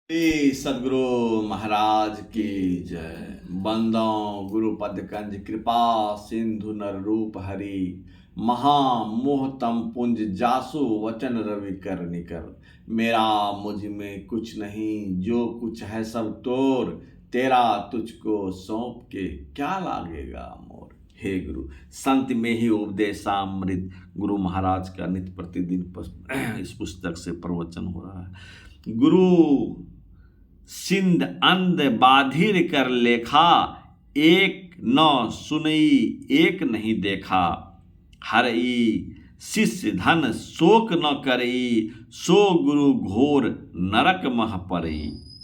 सदगुरु महाराज की जय। बंदो गुरुपद कंज कृपा सिंधु नर रूप हरि महामोहतम पुंज जासु वचन रवि कर निकर। मेरा मुझ में कुछ नहीं, जो कुछ है सब तोर, तेरा तुझको सौंप के क्या लागेगा मोर। हे गुरु, संत में ही उपदेशामृत गुरु महाराज का नित्य प्रतिदिन इस पुस्तक से प्रवचन हो रहा है। गुरु सिंध अंध बाधिर कर लेखा, एक न सुनई एक नहीं देखा। हरई शिष्य धन शोक न करई, सो गुरु घोर नरक मह परई।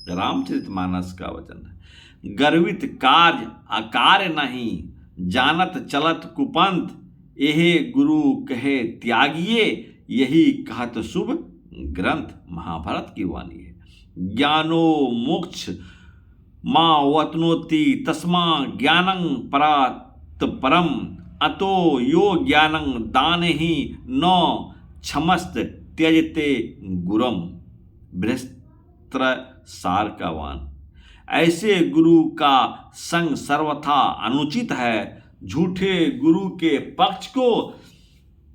रामचरितमानस का वचन है। गर्वित कार्य आकार नहीं, जानत चलत कुपंथ, एहे गुरु कहे त्यागिए, यही कहत शुभ ग्रंथ। महाभारत की वाणी है। ज्ञानो मोक्ष मां वतनोति तस्मा ज्ञानं परात परम, अतो यो ज्ञानं दानहि न क्षमस्त त्यजते गुरम। बृहस्त्र सार का वान। ऐसे गुरु का संग सर्वथा अनुचित है। झूठे गुरु के पक्ष को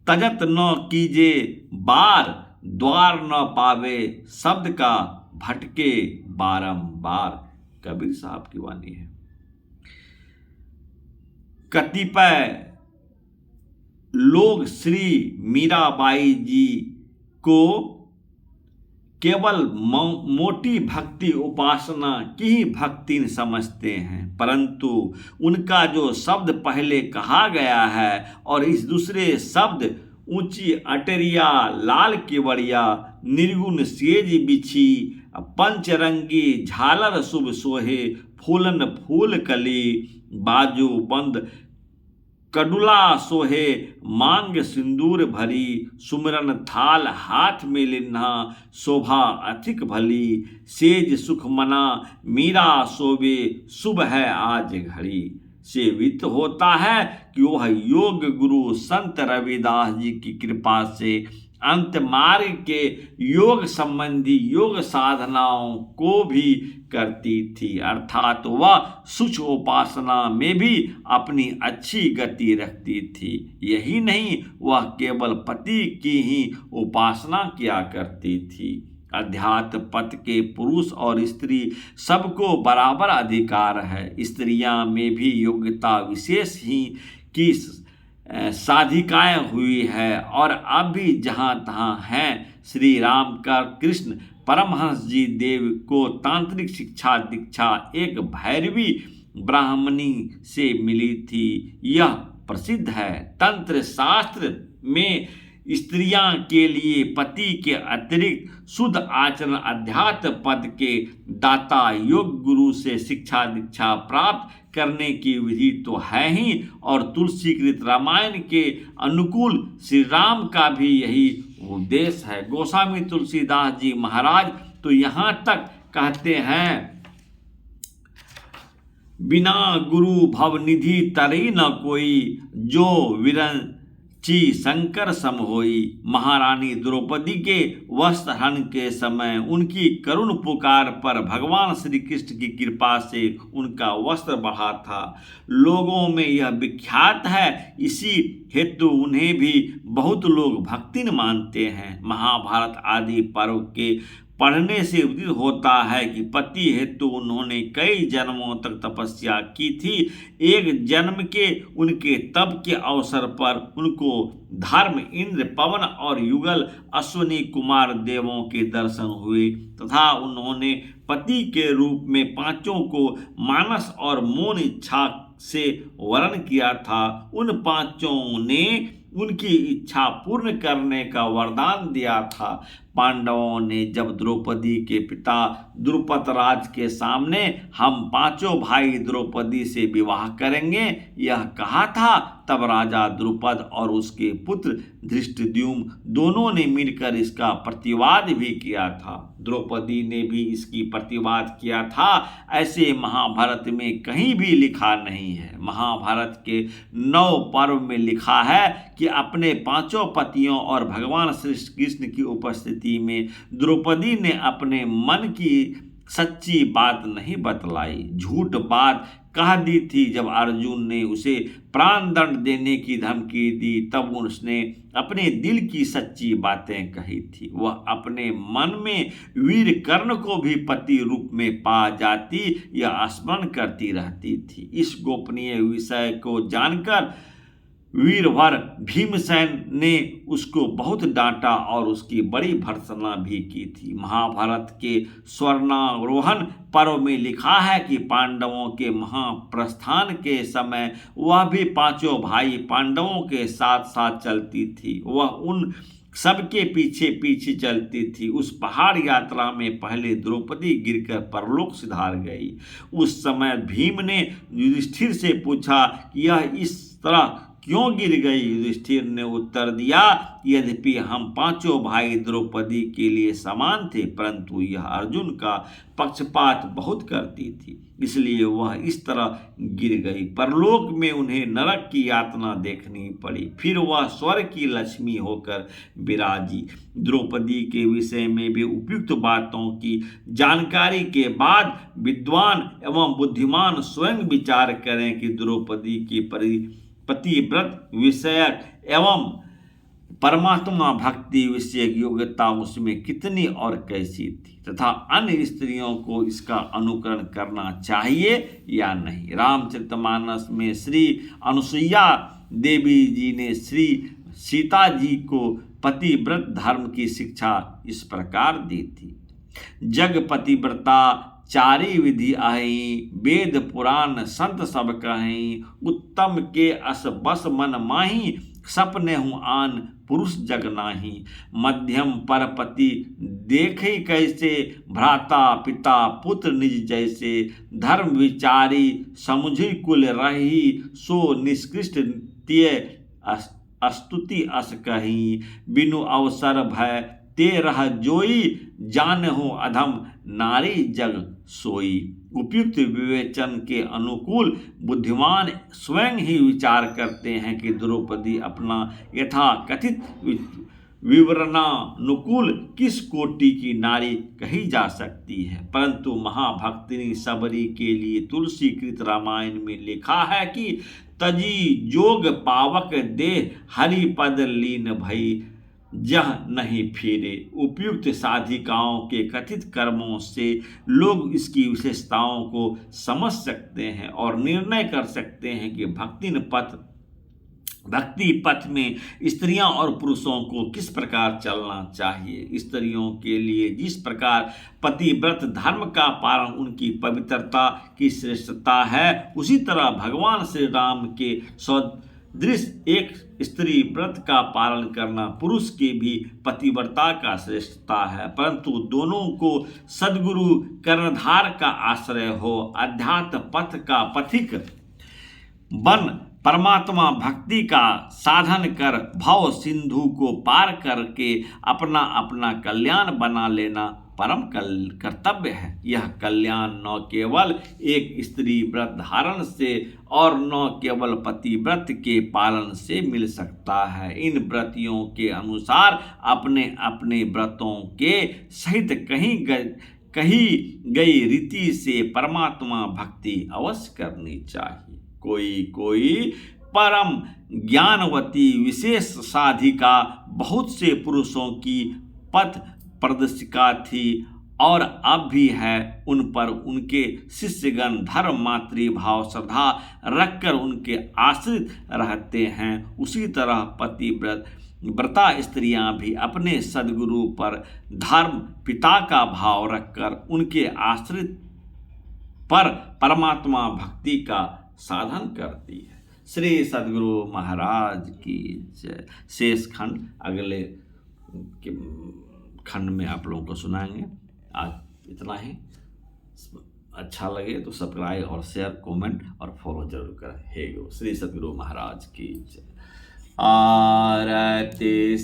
तजत न कीजे बार, द्वार न पावे शब्द का भटके बारंबार। कबीर साहब की वाणी है। कतिपय लोग श्री मीराबाई जी को केवल मोटी भक्ति उपासना की ही भक्ति समझते हैं, परंतु उनका जो शब्द पहले कहा गया है और इस दूसरे शब्द ऊंची अटरिया लाल केवड़िया निर्गुण सेज बिछी, पंचरंगी झालर शुभ सोहे, फूलन फूल कली बाजू बंद कडुला सोहे, मांग सिंदूर भरी, सुमिरन थाल हाथ में लिन्हा, शोभा अधिक भली, सेज सुख मना मीरा सोवे, शुभ है आज घड़ी। सेवित होता है कि वह योग गुरु संत रविदास जी की कृपा से अंत मार्ग के योग संबंधी योग साधनाओं को भी करती थी, अर्थात वह सूक्ष्म उपासना में भी अपनी अच्छी गति रखती थी। यही नहीं, वह केवल पति की ही उपासना किया करती थी। अध्यात्म पथ के पुरुष और स्त्री सबको बराबर अधिकार है। स्त्रियां में भी योग्यता विशेष ही की साधिकाएं हुई है और अब भी जहाँ तहाँ हैं। श्री राम का कृष्ण परमहंस जी देव को तांत्रिक शिक्षा दीक्षा एक भैरवी ब्राह्मणी से मिली थी, यह प्रसिद्ध है। तंत्र शास्त्र में स्त्रियां के लिए पति के अतिरिक्त शुद्ध आचरण अध्यात्म पद के दाता योग गुरु से शिक्षा दीक्षा प्राप्त करने की विधि तो है ही, और तुलसीकृत रामायण के अनुकूल श्री राम का भी यही उद्देश्य है। गोस्वामी तुलसीदास जी महाराज तो यहाँ तक कहते हैं, बिना गुरु भव निधि तरई न कोई, जो विरंची शंकर सम होई। महारानी द्रौपदी के वस्त्र हरण के समय उनकी करुण पुकार पर भगवान श्री कृष्ण की कृपा से उनका वस्त्र बढ़ा था। लोगों में यह विख्यात है, इसी हेतु उन्हें भी बहुत लोग भक्तिन मानते हैं। महाभारत आदि पर्व के पढ़ने से उदित होता है कि पति हेतु उन्होंने कई जन्मों तक तपस्या की थी। एक जन्म के उनके तप के अवसर पर उनको धर्म इंद्र पवन और युगल अश्विनी कुमार देवों के दर्शन हुए तथा उन्होंने पति के रूप में पांचों को मानस और मौन इच्छा से वर्ण किया था। उन पांचों ने उनकी इच्छा पूर्ण करने का वरदान दिया था। पांडवों ने जब द्रौपदी के पिता द्रुपद राज के सामने हम पांचों भाई द्रौपदी से विवाह करेंगे यह कहा था, तब राजा द्रुपद और उसके पुत्र धृष्टद्युम्न दोनों ने मिलकर इसका प्रतिवाद भी किया था। द्रौपदी ने भी इसकी प्रतिवाद किया था। ऐसे महाभारत में कहीं भी लिखा नहीं है। महाभारत के 9 पर्व में लिखा है कि अपने पांचों पतियों और भगवान श्री कृष्ण की उपस्थिति में द्रौपदी ने अपने मन की सच्ची बात नहीं बतलाई, झूठ बात कह दी थी। जब अर्जुन ने उसे प्राण दंड देने की धमकी दी तब उसने अपने दिल की सच्ची बातें कही थी। वह अपने मन में वीर कर्ण को भी पति रूप में पा जाती, यह स्मरण करती रहती थी। इस गोपनीय विषय को जानकर वीरवर भीमसेन ने उसको बहुत डांटा और उसकी बड़ी भर्त्सना भी की थी। महाभारत के स्वर्णारोहण पर्व में लिखा है कि पांडवों के महाप्रस्थान के समय वह भी पांचों भाई पांडवों के साथ साथ चलती थी। वह उन सबके पीछे पीछे चलती थी। उस पहाड़ यात्रा में पहले द्रौपदी गिरकर परलोक सिधार गई। उस समय भीम ने युधिष्ठिर से पूछा कि यह इस तरह क्यों गिर गई। युधिष्ठिर ने उत्तर दिया, यद्यपि हम पांचों भाई द्रौपदी के लिए समान थे, परंतु यह अर्जुन का पक्षपात बहुत करती थी, इसलिए वह इस तरह गिर गई। परलोक में उन्हें नरक की यातना देखनी पड़ी, फिर वह स्वर्ग की लक्ष्मी होकर विराजी। द्रौपदी के विषय में भी उपयुक्त बातों की जानकारी के बाद विद्वान एवं बुद्धिमान स्वयं विचार करें कि द्रौपदी की पतिव्रत विषयक एवं परमात्मा भक्ति विषयक योग्यता उसमें कितनी और कैसी थी, तथा अन्य स्त्रियों को इसका अनुकरण करना चाहिए या नहीं। रामचरितमानस में श्री अनुसुईया देवी जी ने श्री सीता जी को पतिव्रत धर्म की शिक्षा इस प्रकार दी थी। जग पतिव्रता चारी विधि आही, वेद पुराण संत सब कहीं, उत्तम के अस बस मन माही, सपने हूँ आन पुरुष जग नाही। मध्यम परपति देखे कैसे, भ्राता पिता पुत्र निज जैसे, धर्म विचारी समुझी कुल रही, सो निष्कृष्ट तिय स्तुति अस कही, बिनु अवसर भय ते रह जोई, जान हो अधम नारी जग सोई। उपयुक्त विवेचन के अनुकूल बुद्धिमान स्वयं ही विचार करते हैं कि द्रौपदी अपना यथा कथित विवरणानुकूल किस कोटि की नारी कही जा सकती है, परंतु महाभक्तिनी सबरी के लिए तुलसी कृत रामायण में लिखा है कि तजी जोग पावक दे हरि पद लीन भई, जह नहीं फिरे। उपयुक्त साधिकाओं के कथित कर्मों से लोग इसकी विशेषताओं को समझ सकते हैं और निर्णय कर सकते हैं कि भक्ति पथ में स्त्रियां और पुरुषों को किस प्रकार चलना चाहिए। स्त्रियों के लिए जिस प्रकार पतिव्रत धर्म का पालन उनकी पवित्रता की श्रेष्ठता है, उसी तरह भगवान श्री राम के दृश्य एक स्त्री व्रत का पालन करना पुरुष की भी पतिव्रता का श्रेष्ठता है, परंतु दोनों को सद्गुरु कर्णधार का आश्रय हो, अध्यात्म पथ का पथिक बन परमात्मा भक्ति का साधन कर भव सिंधु को पार करके अपना अपना कल्याण बना लेना परम कर्तव्य है। यह कल्याण न केवल एक स्त्री व्रत धारण से और न केवल पतिव्रत के पालन से मिल सकता है। इन व्रतियों के अनुसार अपने अपने व्रतों के सहित कही गई रीति से परमात्मा भक्ति अवश्य करनी चाहिए। कोई परम ज्ञानवती विशेष साधिका बहुत से पुरुषों की पथ प्रदर्शिका थी और अब भी है। उन पर उनके शिष्यगण धर्म मातृभाव श्रद्धा रखकर उनके आश्रित रहते हैं। उसी तरह पतिव्रता स्त्रियां भी अपने सद्गुरु पर धर्म पिता का भाव रखकर उनके आश्रित पर परमात्मा भक्ति का साधन करती है। श्री सद्गुरु महाराज की जय। शेष खंड अगले खंड में आप लोगों को सुनाएंगे। आज इतना ही। अच्छा लगे तो सब्सक्राइब और शेयर कमेंट और फॉलो जरूर करें। हे गो श्री सद्गुरु महाराज की जय। आरती।